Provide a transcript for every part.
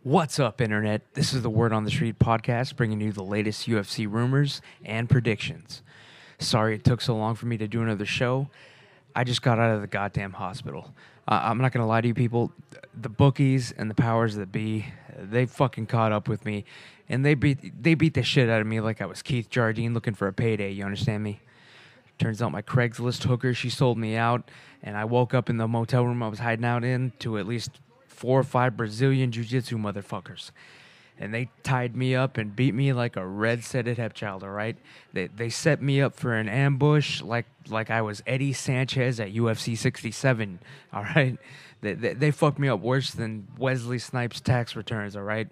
What's up, Internet? This is the Word on the Street podcast, bringing you the latest UFC rumors and predictions. Sorry it took so long for me to do another show. I just got out of the goddamn hospital. I'm not going to lie to you people. The bookies and the powers that be, they fucking caught up with me. And they beat the shit out of me like I was Keith Jardine looking for a payday, you understand me? Turns out my Craigslist hooker, she sold me out. And I woke up in the motel room I was hiding out in to at least 4 or 5 Brazilian jiu-jitsu motherfuckers. And they tied me up and beat me like a red-setted hepchild, all right? They set me up for an ambush like I was Eddie Sanchez at UFC 67, all right? They fucked me up worse than Wesley Snipes' tax returns, all right?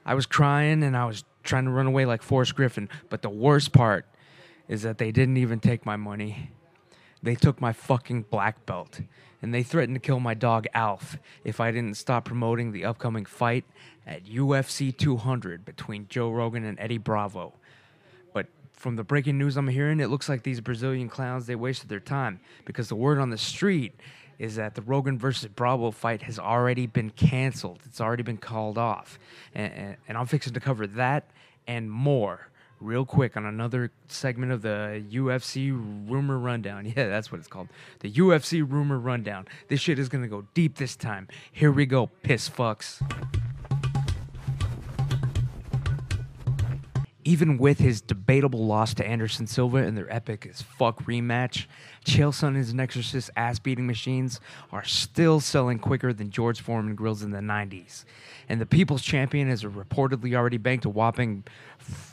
I was crying and I was trying to run away like Forrest Griffin, but the worst part is that they didn't even take my money. They took my fucking black belt. And they threatened to kill my dog Alf if I didn't stop promoting the upcoming fight at UFC 200 between Joe Rogan and Eddie Bravo. But from the breaking news I'm hearing, it looks like these Brazilian clowns, they wasted their time, because the word on the street is that the Rogan versus Bravo fight has already been canceled. It's already been called off. And I'm fixing to cover that and more real quick on another segment of the UFC Rumor Rundown. Yeah, that's what it's called. The UFC Rumor Rundown. This shit is going to go deep this time. Here we go, piss fucks. Even with his debatable loss to Anderson Silva in their epic as fuck rematch, Chael Sonnen's and Exorcist ass-beating machines are still selling quicker than George Foreman grills in the 90s. And the People's Champion has reportedly already banked a whopping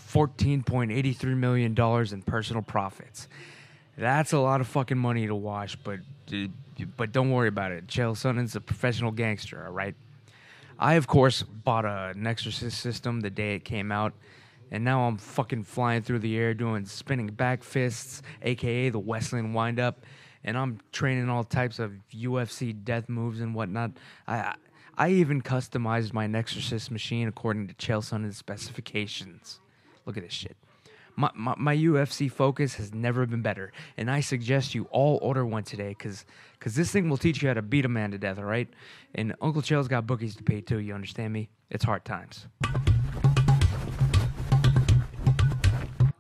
$14.83 million in personal profits. That's a lot of fucking money to wash, but don't worry about it. Chael Sonnen's a professional gangster, all right? I, of course, bought an Exorcist system the day it came out, and now I'm fucking flying through the air doing spinning back fists, a.k.a. the Wesleyan wind-up, and I'm training all types of UFC death moves and whatnot. I even customized my Exorcist machine according to Chael Sonnen's specifications. Look at this shit. My UFC focus has never been better, and I suggest you all order one today, because this thing will teach you how to beat a man to death, all right? And Uncle Chael's got bookies to pay too, you understand me? It's hard times.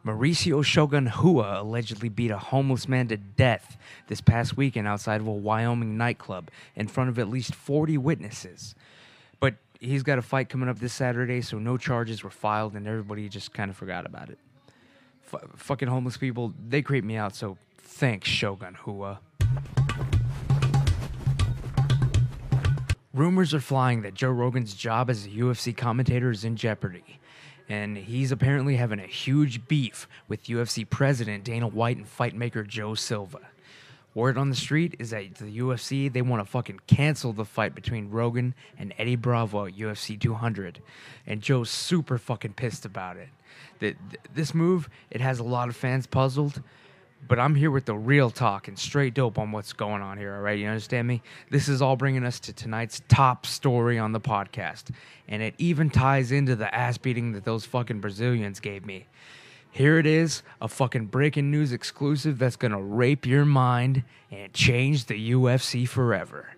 Mauricio Shogun Hua allegedly beat a homeless man to death this past weekend outside of a Wyoming nightclub in front of at least 40 witnesses. But he's got a fight coming up this Saturday, so no charges were filed, and everybody just kind of forgot about it. Fucking homeless people, they creep me out, so thanks, Shogun Hua. Rumors are flying that Joe Rogan's job as a UFC commentator is in jeopardy. And he's apparently having a huge beef with UFC president Dana White and fight maker Joe Silva. Word on the street is that the UFC, they want to fucking cancel the fight between Rogan and Eddie Bravo at UFC 200. And Joe's super fucking pissed about it. This move, it has a lot of fans puzzled, but I'm here with the real talk and straight dope on what's going on here, all right? You understand me? This is all bringing us to tonight's top story on the podcast, and it even ties into the ass beating that those fucking Brazilians gave me. Here it is, a fucking breaking news exclusive that's gonna rape your mind and change the UFC forever.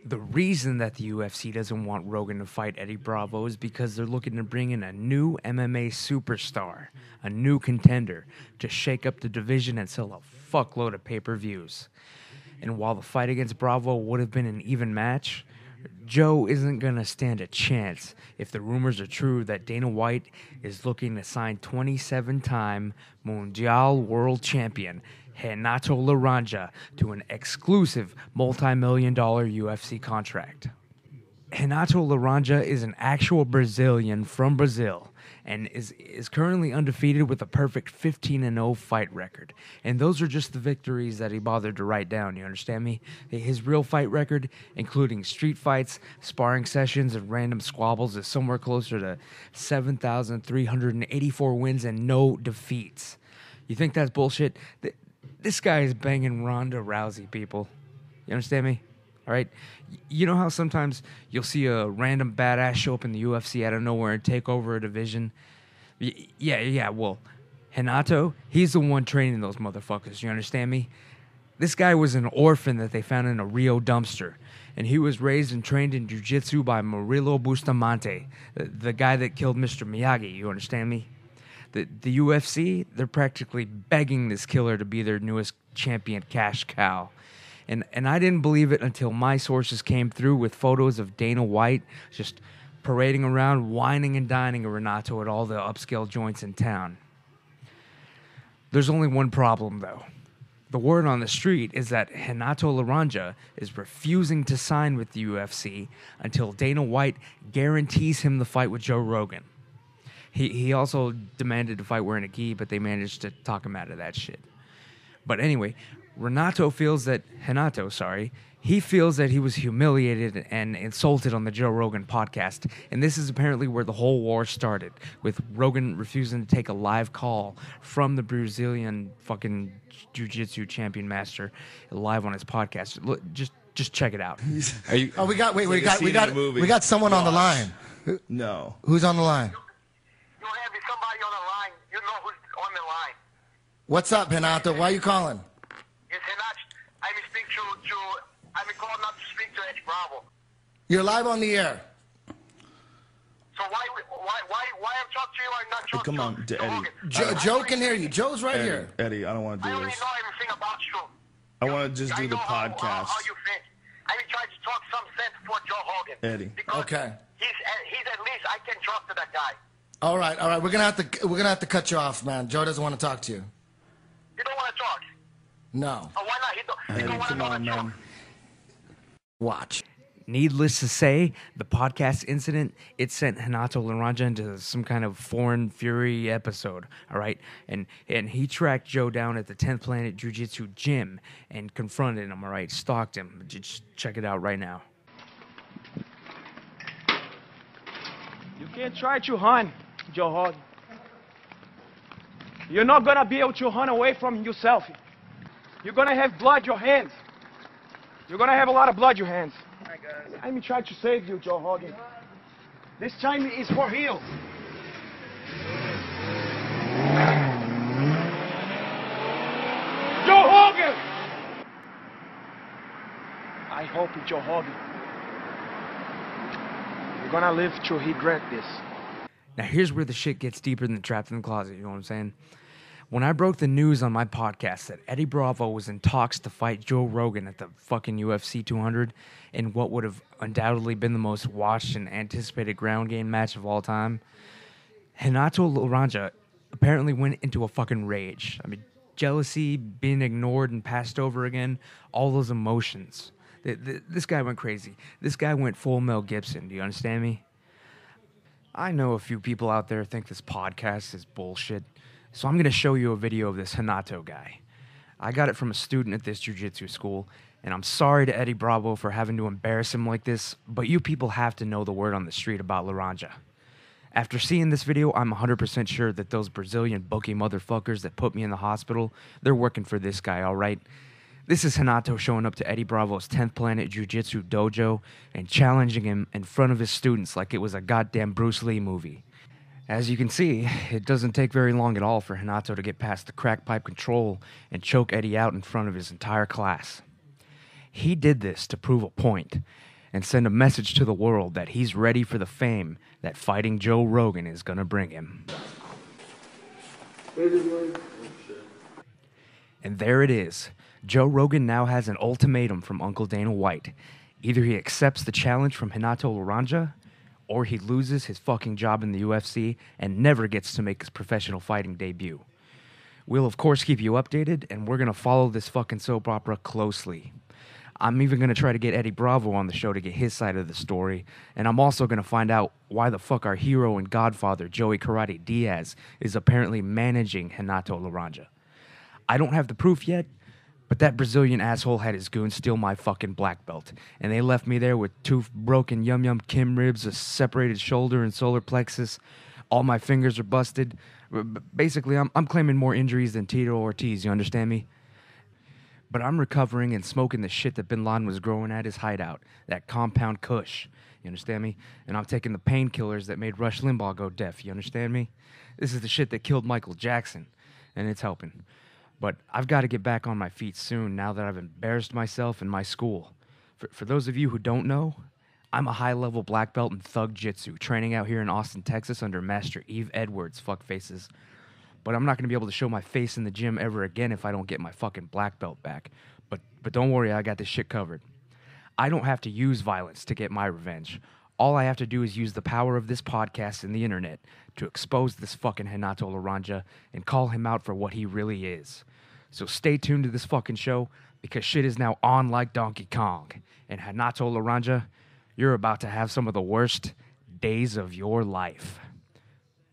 The reason that the UFC doesn't want Rogan to fight Eddie Bravo is because they're looking to bring in a new MMA superstar, a new contender, to shake up the division and sell a fuckload of pay-per-views. And while the fight against Bravo would have been an even match, Joe isn't going to stand a chance if the rumors are true that Dana White is looking to sign 27-time Mundial World Champion Renato Laranja to an exclusive multi-million-dollar UFC contract. Renato Laranja is an actual Brazilian from Brazil and is currently undefeated with a perfect 15-0 fight record. And those are just the victories that he bothered to write down, you understand me? His real fight record, including street fights, sparring sessions, and random squabbles, is somewhere closer to 7,384 wins and no defeats. You think that's bullshit? This guy is banging Ronda Rousey, people. You understand me? All right? You know how sometimes you'll see a random badass show up in the UFC out of nowhere and take over a division? Yeah, well, Renato, he's the one training those motherfuckers, you understand me? This guy was an orphan that they found in a Rio dumpster, and he was raised and trained in jiu-jitsu by Murilo Bustamante, the guy that killed Mr. Miyagi, you understand me? The UFC, they're practically begging this killer to be their newest champion cash cow. And I didn't believe it until my sources came through with photos of Dana White just parading around, whining and dining Renato at all the upscale joints in town. There's only one problem, though. The word on the street is that Renato Laranja is refusing to sign with the UFC until Dana White guarantees him the fight with Joe Rogan. He also demanded to fight wearing a gi, but they managed to talk him out of that shit. But anyway, Renato feels that he feels that he was humiliated and insulted on the Joe Rogan podcast. And this is apparently where the whole war started, with Rogan refusing to take a live call from the Brazilian fucking jiu-jitsu champion master live on his podcast. Look, just check it out. We got someone on the line. No. Who's on the line? You have somebody on the line. You know who's on the line. What's up, Renato? Why are you calling? It's Renato. I'm called not to speak to Eddie Bravo. You're live on the air. So why I'm talking to you or not talking Come on, to Eddie. Joe can hear you. Joe's right here. Eddie, I don't want to I do already this. know everything about you. I want to just do the know podcast. how you think. I will try to talk some sense for Joe Hogan. Eddie. Because Okay. He's at least I can talk to that guy. All right. We're gonna have to cut you off, man. Joe doesn't want to talk to you. You don't want to talk. No. Oh, why not? He don't Eddie, want to come know on, the truth. man. Watch. Needless to say, the podcast incident, it sent Renato Laranja into some kind of foreign fury episode, all right? And he tracked Joe down at the 10th Planet Jiu-Jitsu gym and confronted him, all right? Stalked him. Just check it out right now. You can't try to hunt, Joe Hogan. You're not gonna be able to hunt away from yourself. You're gonna have blood your hands. You're gonna have a lot of blood your hands. Let me try to save you, Joe Hogan. This time is for real. Joe Hogan! I hope, Joe Hogan, you're gonna live to regret this. Now, here's where the shit gets deeper than Trapped in the Closet, you know what I'm saying? When I broke the news on my podcast that Eddie Bravo was in talks to fight Joe Rogan at the fucking UFC 200 in what would have undoubtedly been the most watched and anticipated ground game match of all time, Renato Laranja apparently went into a fucking rage. I mean, jealousy, being ignored and passed over again, all those emotions. This guy went crazy. This guy went full Mel Gibson. Do you understand me? I know a few people out there think this podcast is bullshit. So I'm going to show you a video of this Renato guy. I got it from a student at this jiu-jitsu school, and I'm sorry to Eddie Bravo for having to embarrass him like this, but you people have to know the word on the street about Laranja. After seeing this video, I'm 100% sure that those Brazilian bookie motherfuckers that put me in the hospital, they're working for this guy, all right? This is Renato showing up to Eddie Bravo's 10th Planet Jiu-Jitsu dojo and challenging him in front of his students like it was a goddamn Bruce Lee movie. As you can see, it doesn't take very long at all for Renato to get past the crack pipe control and choke Eddie out in front of his entire class. He did this to prove a point and send a message to the world that he's ready for the fame that fighting Joe Rogan is going to bring him. And there it is. Joe Rogan now has an ultimatum from Uncle Dana White. Either he accepts the challenge from Renato Laranja, or he loses his fucking job in the UFC and never gets to make his professional fighting debut. We'll of course keep you updated, and we're going to follow this fucking soap opera closely. I'm even going to try to get Eddie Bravo on the show to get his side of the story, and I'm also going to find out why the fuck our hero and godfather, Joey Karate Diaz, is apparently managing Renato Laranja. I don't have the proof yet, but that Brazilian asshole had his goons steal my fucking black belt, and they left me there with 2 broken yum-yum Kim ribs, a separated shoulder and solar plexus. All my fingers are busted. Basically, I'm claiming more injuries than Tito Ortiz, you understand me? But I'm recovering and smoking the shit that Bin Laden was growing at his hideout, that compound kush, you understand me? And I'm taking the painkillers that made Rush Limbaugh go deaf, you understand me? This is the shit that killed Michael Jackson. and it's helping. But I've got to get back on my feet soon now that I've embarrassed myself in my school. For those of you who don't know, I'm a high-level black belt in thug jitsu, training out here in Austin, Texas under Master Eve Edwards, fuckfaces. But I'm not going to be able to show my face in the gym ever again if I don't get my fucking black belt back. But don't worry, I got this shit covered. I don't have to use violence to get my revenge. All I have to do is use the power of this podcast and the internet to expose this fucking Renato Laranja and call him out for what he really is. So stay tuned to this fucking show because shit is now on like Donkey Kong. And Renato Laranja, you're about to have some of the worst days of your life.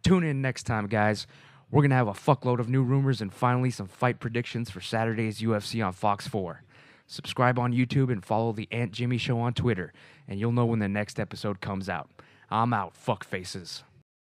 Tune in next time, guys. We're going to have a fuckload of new rumors and finally some fight predictions for Saturday's UFC on Fox 4. Subscribe on YouTube and follow the Aunt Jimmy Show on Twitter, and you'll know when the next episode comes out. I'm out, fuckfaces.